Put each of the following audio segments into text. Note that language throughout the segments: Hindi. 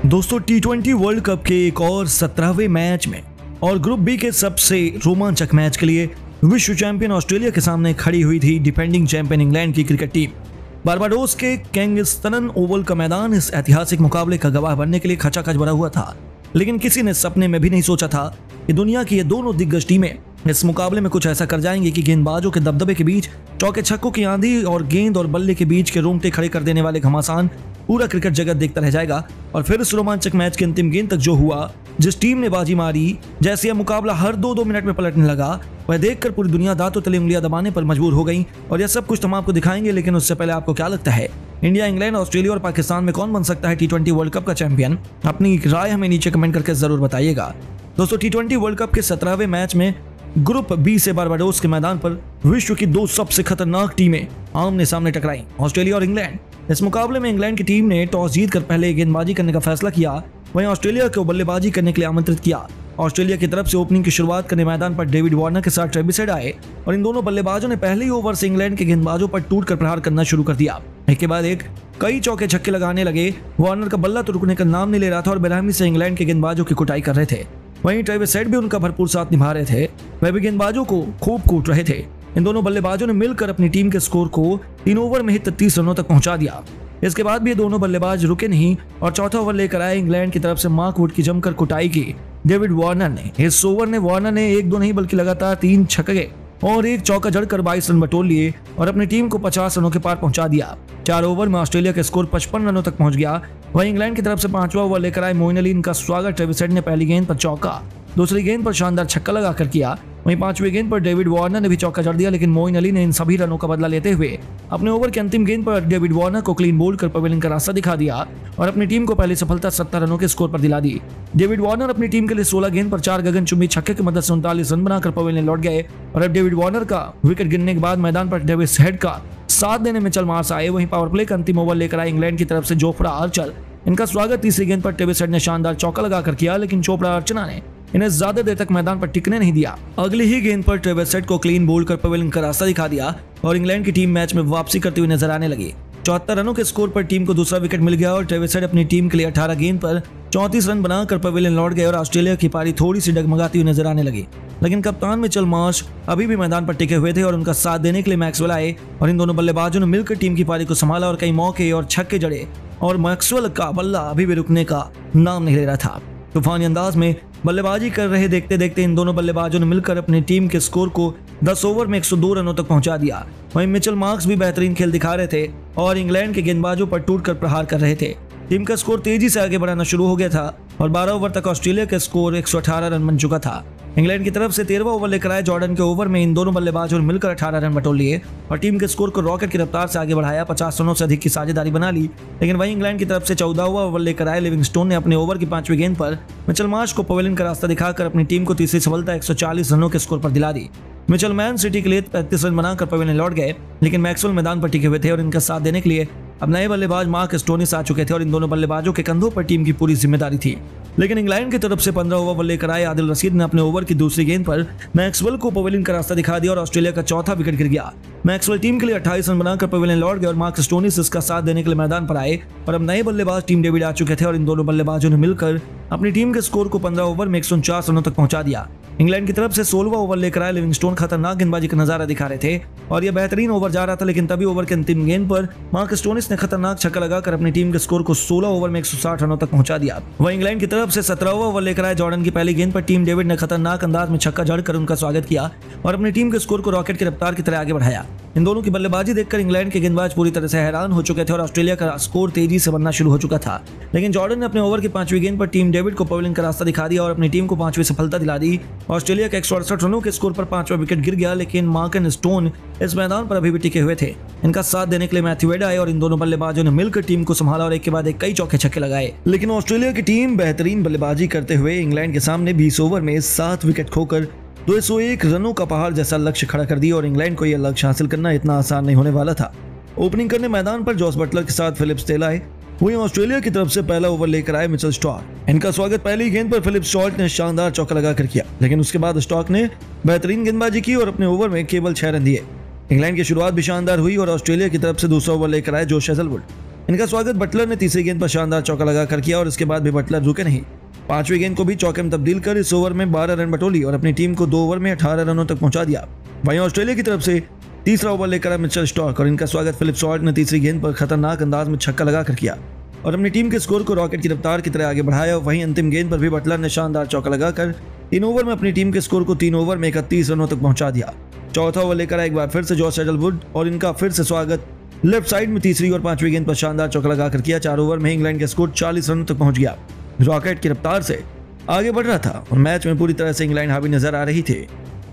दोस्तों टी20 वर्ल्ड कप के एक और 17वें मैच में और ग्रुप बी के सबसे रोमांचक मैच के लिए विश्व चैंपियन ऑस्ट्रेलिया के सामने खड़ी हुई थी डिफेंडिंग चैंपियन इंग्लैंड की क्रिकेट टीम। बारबाडोस के किंगस्टन ओवल का मैदान इस ऐतिहासिक मुकाबले का गवाह बनने के लिए खचाखच भरा हुआ था, लेकिन किसी ने सपने में भी नहीं सोचा था कि दुनिया की ये दोनों दिग्गज टीमें इस मुकाबले में कुछ ऐसा कर जाएंगे कि गेंदबाजों के दबदबे के बीच चौके छक्कों की आंधी और गेंद और बल्ले के बीच के रोंगटे खड़े कर देने वाले घमासान पूरा क्रिकेट जगत देखता रह जाएगा। और फिर इस रोमांचक मैच के अंतिम गेंद तक जो हुआ, जिस टीम ने बाजी मारी, जैसे यह मुकाबला हर 2-2 मिनट में पलटने लगा, वह देखकर पूरी दुनिया दांतों तले उंगलियां दबाने पर मजबूर हो गई। और यह सब कुछ हम आपको दिखाएंगे, लेकिन उससे पहले आपको क्या लगता है इंडिया, इंग्लैंड, ऑस्ट्रेलिया और पाकिस्तान में कौन बन सकता है टी20 वर्ल्ड कप का चैंपियन? अपनी राय हमें नीचे कमेंट करके जरूर बताइएगा। दोस्तों टी20 वर्ल्ड कप के 17वें मैच में ग्रुप बी से बारबाडोस के मैदान पर विश्व की दो सबसे खतरनाक टीमें आमने सामने टकराई, ऑस्ट्रेलिया और इंग्लैंड। इस मुकाबले में इंग्लैंड की टीम ने टॉस जीतकर पहले गेंदबाजी करने का फैसला किया, वहीं ऑस्ट्रेलिया को बल्लेबाजी करने के लिए आमंत्रित किया। ऑस्ट्रेलिया की तरफ से ओपनिंग की शुरुआत करने मैदान पर डेविड वार्नर के साथ ट्रेविस हेड आए और इन दोनों बल्लेबाजों ने पहले ही ओवर से इंग्लैंड के गेंदबाजों पर टूटकर प्रहार करना शुरू कर दिया। एक के बाद एक कई चौके छक्के लगाने लगे। वार्नर का बल्ला तो रुकने का नाम नहीं ले रहा था और बेरहमी से इंग्लैंड के गेंदबाजों की कुटाई कर रहे थे। वहीं ट्रेविस हेड भी उनका भरपूर साथ निभा रहे थे, वह भी गेंदबाजों को खूब कूट रहे थे। इन दोनों बल्लेबाजों ने मिलकर अपनी टीम के स्कोर को 3 ओवर में ही 33 रनों तक पहुंचा दिया। इसके बाद भी ये दोनों बल्लेबाज रुके नहीं और चौथा ओवर लेकर आए इंग्लैंड की तरफ से मार्क वुड की जमकर कुटाई की डेविड वार्नर ने। इस ओवर में वार्नर ने 1-2 नहीं बल्कि लगातार 3 छक्के और एक चौका जड़कर 22 रन बटोर लिए और अपनी टीम को 50 रनों के पार पहुंचा दिया। 4 ओवर में ऑस्ट्रेलिया का स्कोर 55 रनों तक पहुंच गया। वहीं इंग्लैंड की तरफ से 5वां ओवर लेकर आए मोइन अली का स्वागत ट्रेविस हेड ने पहली गेंद पर चौका, दूसरी गेंद पर शानदार छक्का लगाकर किया। वहीं 5वीं गेंद पर डेविड वार्नर ने भी चौका जड़ दिया, लेकिन मोइन अली ने इन सभी रनों का बदला लेते हुए अपने ओवर के अंतिम गेंद पर डेविड वार्नर को क्लीन बोल्ड कर पवेलियन का रास्ता दिखा दिया और अपनी टीम को पहली सफलता 70 रनों के स्कोर पर दिला दी। डेविड वार्नर अपनी टीम के लिए 16 गेंद पर 4 गगनचुंबी छक्के की मदद से 39 रन बनाकर पवेलियन लौट गए और अब डेविड वार्नर का विकेट गिरने के बाद मैदान पर ट्रेविस हेड का साथ देने में चल मार्स आए। वहीं पावर प्ले का अंतिम ओवर लेकर आए इंग्लैंड की तरफ से जोफ्रा आर्चर, इनका स्वागत तीसरी गेंद पर ट्रेविस हेड ने शानदार चौका लगाकर किया, लेकिन चोपड़ा अर्चना ने इन्हें ज्यादा देर तक मैदान पर टिकने नहीं दिया। अगली ही गेंद पर ट्रेविस हेड को क्लीन बोल्ड कर पवेलियन का रास्ता दिखा दिया और इंग्लैंड की टीम मैच में वापसी करती हुई नजर आने लगी। 74 रनों के स्कोर पर टीम को दूसरा विकेट मिल गया और ट्रेविस हेड अपनी टीम के लिए 18 गेंद पर 34 रन बनाकर पवेलियन लौट गए और ऑस्ट्रेलिया की पारी थोड़ी सी डगमगाती हुई नजर आने लगी। लेकिन कप्तान मिचेल मार्श अभी भी मैदान पर टिके हुए थे और उनका साथ देने के लिए मैक्सवेल आए और इन दोनों बल्लेबाजों ने मिलकर टीम की पारी को संभाला और कई मौके और छक्के जड़े और मैक्सवेल का बल्ला अभी भी रुकने का नाम नहीं ले रहा था। तूफानी अंदाज में बल्लेबाजी कर रहे देखते देखते इन दोनों बल्लेबाजों ने मिलकर अपनी टीम के स्कोर को 10 ओवर में 102 रनों तक पहुंचा दिया। वहीं मिचेल मार्क्स भी बेहतरीन खेल दिखा रहे थे और इंग्लैंड के गेंदबाजों पर टूटकर प्रहार कर रहे थे। टीम का स्कोर तेजी से आगे बढ़ाना शुरू हो गया था और 12 ओवर तक ऑस्ट्रेलिया का स्कोर 118 रन बन चुका था। इंग्लैंड की तरफ से 13वां ओवर लेकर आए जॉर्डन के ओवर में इन दोनों बल्लेबाजों ने मिलकर 18 रन बटोर लिए और टीम के स्कोर को रॉकेट की रफ्तार से आगे बढ़ाया, 50 रनों से अधिक की साझेदारी बना ली। लेकिन वहीं इंग्लैंड की तरफ से 14वां ओवर लेकर आए लिविंगस्टोन ने अपने ओवर की 5वीं गेंद पर मिचेल मार्श को पवेलियन का रास्ता दिखाकर अपनी टीम को तीसरी सफलता 140 रनों के स्कोर पर दिला दी। मिचेल मैन सिटी के लिए 35 रन बनाकर पवेलियन लौट गए, लेकिन मैक्सवेल मैदान पर टिके हुए थे और इनका साथ देने के लिए अब नए बल्लेबाज मार्क स्टोनिस आ चुके थे और इन दोनों बल्लेबाजों के कंधों पर टीम की पूरी जिम्मेदारी थी। लेकिन इंग्लैंड की तरफ से 15 ओवर लेकर आए आदिल रशीद ने अपने ओवर की दूसरी गेंद पर मैक्सवेल को पवेलियन का रास्ता दिखा दिया और ऑस्ट्रेलिया का चौथा विकेट गिर गया। मैक्सवेल टीम के लिए 28 रन बनाकर पवेलियन लौट गए और मार्क स्टोनिस इसका साथ देने के लिए मैदान पर आए और अब नए बल्लेबाज टीम डेविड आ चुके थे और इन दोनों बल्लेबाजों ने मिलकर अपनी टीम के स्कोर को 15 ओवर में 149 रनों तक पहुंचा दिया। इंग्लैंड की तरफ से 16वां ओवर लेकर आए लिविंगस्टोन खतरनाक गेंदबाजी का नजारा दिखा रहे थे और यह बेहतरीन ओवर जा रहा था, लेकिन तभी ओवर के अंतिम गेंद पर मार्क स्टोनिस ने खतरनाक छक्का लगाकर अपनी टीम के स्कोर को 16 ओवर में 160 रनों तक पहुंचा दिया। वहीं इंग्लैंड की तरफ से 17वां ओवर लेकर आए जॉर्डन की पहली गेंद पर टीम डेविड ने खतरनाक अंदाज में छक्का जड़कर उनका स्वागत किया और अपनी टीम के स्कोर को रॉकेट की रफ्तार की तरह आगे बढ़ाया। इन दोनों की बल्लेबाजी देखकर इंग्लैंड के गेंदबाज पूरी तरह से हैरान हो चुके थे और ऑस्ट्रेलिया का स्कोर तेजी से बनना शुरू हो चुका था। लेकिन जॉर्डन ने अपने ओवर की 5वीं गेंद पर टीम डेविड को पवेलियन का रास्ता दिखा दिया और अपनी टीम को 5वीं सफलता दिला दी। ऑस्ट्रेलिया के 168 रनों के स्कोर पर 5वां विकेट गिर गया, लेकिन मार्कन स्टोन इस मैदान पर अभी भी टिके हुए थे। इनका साथ देने के लिए मैथ्यू वेड आए और इन दोनों बल्लेबाजों ने मिलकर टीम को संभाला और एक के बाद एक कई चौके छक्के लगाए। लेकिन ऑस्ट्रेलिया की टीम बेहतरीन बल्लेबाजी करते हुए इंग्लैंड के सामने 20 ओवर में 7 विकेट खोकर 201 रनों का पहाड़ जैसा लक्ष्य खड़ा कर दिया और इंग्लैंड को यह लक्ष्य हासिल करना इतना आसान नहीं होने वाला था। ओपनिंग करने मैदान पर जॉस बटलर के साथ फिलिप्स टेल आए। वहीं ऑस्ट्रेलिया की तरफ से पहला ओवर लेकर आए मिचेल स्टार्क। इनका स्वागत पहली गेंद पर फिलिप्स स्टार्क ने शानदार चौका लगाकर किया, लेकिन उसके बाद स्टार्क ने बेहतरीन गेंदबाजी की और अपने ओवर में केवल 6 रन दिए। इंग्लैंड की शुरुआत भी शानदार हुई और ऑस्ट्रेलिया की तरफ से दूसरा ओवर लेकर आए जोश हेजलवुड। इनका स्वागत बटलर ने तीसरी गेंद पर शानदार चौका लगाकर किया और इसके बाद भी बटलर रुके नहीं। पांचवी गेंद को भी चौके में तब्दील कर इस ओवर में 12 रन बटोली और अपनी टीम को 2 ओवर में 18 रनों तक पहुंचा दिया। वहीं ऑस्ट्रेलिया की तरफ से तीसरा ओवर लेकर आए मिचेल स्टार्क और इनका स्वागत फिलिप सॉल्ट ने तीसरी गेंद पर खतरनाक अंदाज में छक्का लगाकर किया और अपनी टीम के स्कोर को रॉकेट की रफ्तार की तरह आगे बढ़ाया। वहीं अंतिम गेंद पर भी बटलर ने शानदार चौका लगाकर 3 ओवर में अपनी टीम के स्कोर को 3 ओवर में 31 रनों तक पहुंचा दिया। चौथा ओवर लेकर एक बार फिर से जॉश हेजलवुड और इनका फिर से स्वागत लेफ्ट साइड में तीसरी और पांचवी गेंद पर शानदार चौका लगाकर किया। 4 ओवर में इंग्लैंड का स्कोर 40 रनों तक पहुंच गया। रॉकेट की रफ्तार से आगे बढ़ रहा था और मैच में पूरी तरह से इंग्लैंड हावी नजर आ रही थी।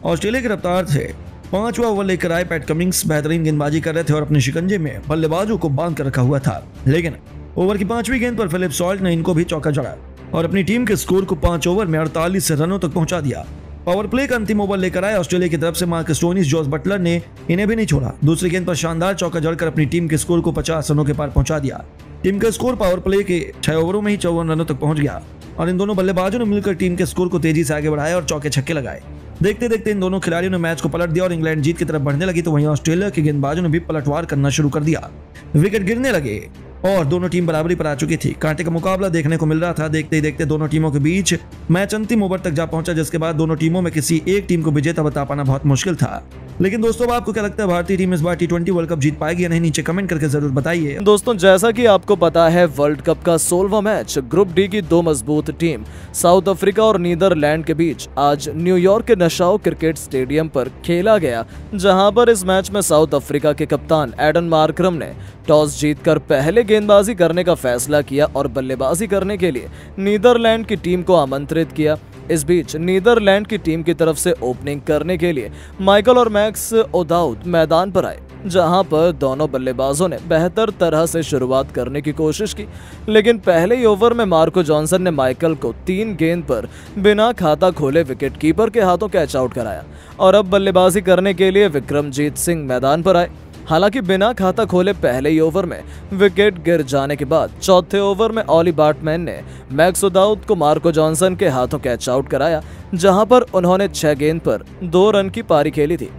ऑस्ट्रेलिया की रफ्तार से 5वां ओवर लेकर आए पैट कमिंग्स बेहतरीन गेंदबाजी कर रहे थे और अपने शिकंजे में बल्लेबाजों को बांध कर रखा हुआ था, लेकिन ओवर की 5वीं गेंद पर फिलिप सॉल्ट ने इनको भी चौका जड़ा और अपनी टीम के स्कोर को 5 ओवर में 48 रनों तक पहुंचा दिया। पावर प्ले का अंतिम ओवर लेकर आए ऑस्ट्रेलिया की तरफ से मार्क स्टोनिस जॉस बटलर ने इन्हें भी नहीं छोड़ा। दूसरी गेंद पर शानदार चौका जड़कर अपनी टीम के स्कोर को 50 रनों के पार पहुंचा दिया। टीम का स्कोर पावर प्ले के 6 ओवरों में ही 54 रनों तक पहुंच गया और इन दोनों बल्लेबाजों ने मिलकर टीम के स्कोर को तेजी से आगे बढ़ाया और चौके छक्के लगाए। देखते देखते इन दोनों खिलाड़ियों ने मैच को पलट दिया और इंग्लैंड जीत की तरफ बढ़ने लगी, तो वहीं ऑस्ट्रेलिया के गेंदबाजों ने भी पलटवार करना शुरू कर दिया। विकेट गिरने लगे और दोनों टीम बराबरी पर आ चुकी थी। कांटे का मुकाबला देखने को मिल रहा था। देखते ही देखते दोनों टीमों के बीच मैच अंतिम ओवर तक जा पहुंचा, जिसके बाद दोनों टीमों में किसी एक टीम को विजेता बता पाना बहुत मुश्किल था। लेकिन दोस्तों, अब आपको क्या लगता है, भारतीय टीम इस बार T20 वर्ल्ड कप जीत पाएगी या नहीं? नीचे कमेंट करके जरूर बताइए। दोस्तों, जैसा कि आपको पता है, वर्ल्ड कप का 16वां मैच ग्रुप डी की 2 मजबूत टीम साउथ अफ्रीका और नीदरलैंड के बीच आज न्यूयॉर्क के नशाओ क्रिकेट स्टेडियम पर खेला गया, जहां पर इस मैच में साउथ अफ्रीका के कप्तान एडन मार्करम ने टॉस जीतकर पहले गेंदबाजी करने का फैसला किया और बल्लेबाजी करने के लिए नीदरलैंड की टीम को आमंत्रित किया। इस बीच नीदरलैंड की टीम की तरफ से ओपनिंग करने के लिए माइकल और मैक्स ओदाउद मैदान पर आए, जहां पर दोनों बल्लेबाजों ने बेहतर तरह से शुरुआत करने की कोशिश की, लेकिन पहले ही ओवर में मार्को जॉनसन ने माइकल को 3 गेंद पर बिना खाता खोले विकेट कीपर के हाथों कैच आउट कराया और अब बल्लेबाजी करने के लिए विक्रमजीत सिंह मैदान पर आए। हालांकि बिना खाता खोले पहले ही ओवर में विकेट गिर जाने के बाद चौथे ओवर में ऑली बार्टमैन ने मैक्स ओदाउद को मार्को जॉनसन के हाथों कैच आउट कराया, जहां पर उन्होंने 6 गेंद पर 2 रन की पारी खेली थी।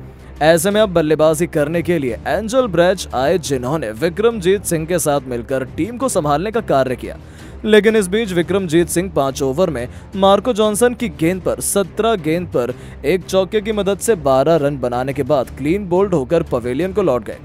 ऐसे में अब बल्लेबाजी करने के लिए एंजल ब्रैच आए, जिन्होंने विक्रमजीत सिंह के साथ मिलकर टीम को संभालने का कार्य किया। लेकिन इस बीच विक्रमजीत सिंह 5 ओवर में मार्को जॉनसन की गेंद पर 17 गेंद पर एक चौके की मदद से 12 रन बनाने के बाद क्लीन बोल्ड होकर पवेलियन को लौट गए।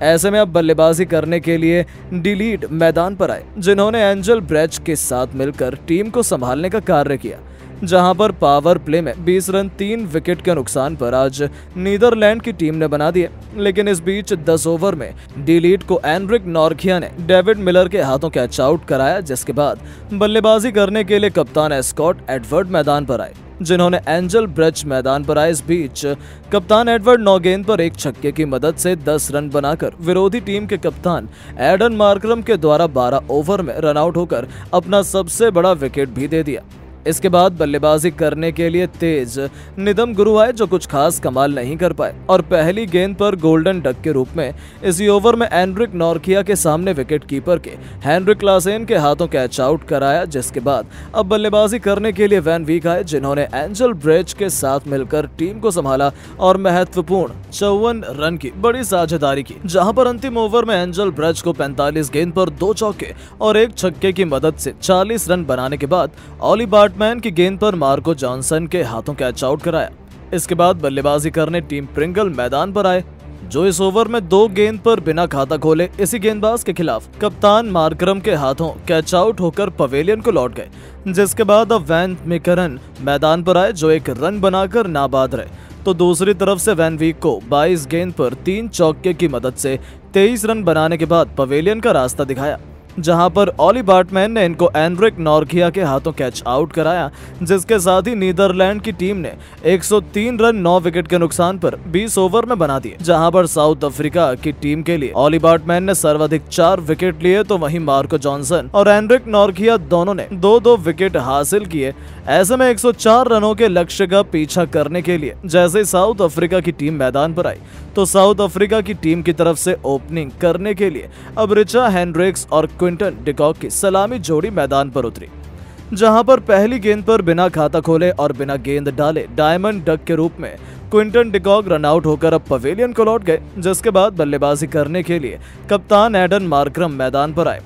ऐसे में अब बल्लेबाजी करने के लिए डिलीट मैदान पर आए, जिन्होंने एंजल ब्रैच के साथ मिलकर टीम को संभालने का कार्य किया, जहां पर पावर प्ले में 20 रन 3 विकेट के नुकसान पर आज नीदरलैंड की टीम ने बना दिए। लेकिन इस बीच 10 ओवर में डिलीट को एनरिक नॉर्गिया ने डेविड मिलर के हाथों कैच आउट कराया, जिसके बाद बल्लेबाजी करने के लिए कप्तान स्कॉट एडवर्ड मैदान पर आए, जिन्होंने एंजल ब्रैच मैदान पर आए। इस बीच कप्तान एडवर्ड 9 गेंद पर एक छक्के की मदद से 10 रन बनाकर विरोधी टीम के कप्तान एडन मार्करम के द्वारा 12 ओवर में रनआउट होकर अपना सबसे बड़ा विकेट भी दे दिया। इसके बाद बल्लेबाजी करने के लिए तेज निदम गुरु आए, जो कुछ खास कमाल नहीं कर पाए और पहली गेंद पर गोल्डन डक के रूप में इसी ओवर में एनरिक नॉर्गिया के सामने विकेट कीपर के हेनरिक क्लासेन के हाथों कैच आउट कराया, जिसके बाद अब बल्लेबाजी करने के लिए वैन वीक आए, जिन्होंने एंजल ब्रैच के साथ मिलकर टीम को संभाला और महत्वपूर्ण 54 रन की बड़ी साझेदारी की, जहां पर अंतिम ओवर में एंजल ब्रैच को 45 गेंद पर 2 चौके और 1 छक्के की मदद से 40 रन बनाने के बाद ऑली बार्टमैन की गेंद पर मार्को जॉनसन के हाथों कैच आउट कराया। इसके बाद बल्लेबाजी करने टीम प्रिंगल मैदान पर आए, जो इस ओवर में 2 गेंद पर बिना खाता खोले इसी गेंदबाज के खिलाफ कप्तान मार्करम के हाथों कैच आउट होकर पवेलियन को लौट गए, जिसके बाद अब वैन मिकरन मैदान पर आए, जो 1 रन बनाकर नाबाद रहे। तो दूसरी तरफ से वैन वीक को 22 गेंद पर 3 चौके की मदद से 23 रन बनाने के बाद पवेलियन का रास्ता दिखाया, जहां पर ऑली बार्टमैन ने इनको एनरिक नॉर्गिया के हाथों कैच आउट कराया, जिसके साथ ही नीदरलैंड की टीम ने 103 रन 9 विकेट के नुकसान पर 20 ओवर में बना दिए, जहां पर साउथ अफ्रीका की टीम के लिए ऑली बार्टमैन ने सर्वाधिक 4 विकेट लिए, तो वहीं मार्को जॉनसन और एनरिक नॉर्गिया दोनों ने 2-2 विकेट हासिल किए। ऐसे में 104 रनों के लक्ष्य का पीछा करने के लिए जैसे साउथ अफ्रीका की टीम मैदान पर आई, तो साउथ अफ्रीका की टीम की तरफ से ओपनिंग करने के लिए अब रिचा हेनड्रिक्स और क्विंटन डिकॉक की सलामी जोड़ी मैदान पर उतरी। जहां पर पहली गेंद पर बिना खाता खोले और बिना गेंद डाले डायमंड डक के रूप में क्विंटन डिकॉक रनआउट होकर अब पवेलियन को लौट गए, जिसके बाद बल्लेबाजी करने के लिए कप्तान एडन मार्करम मैदान पर आए।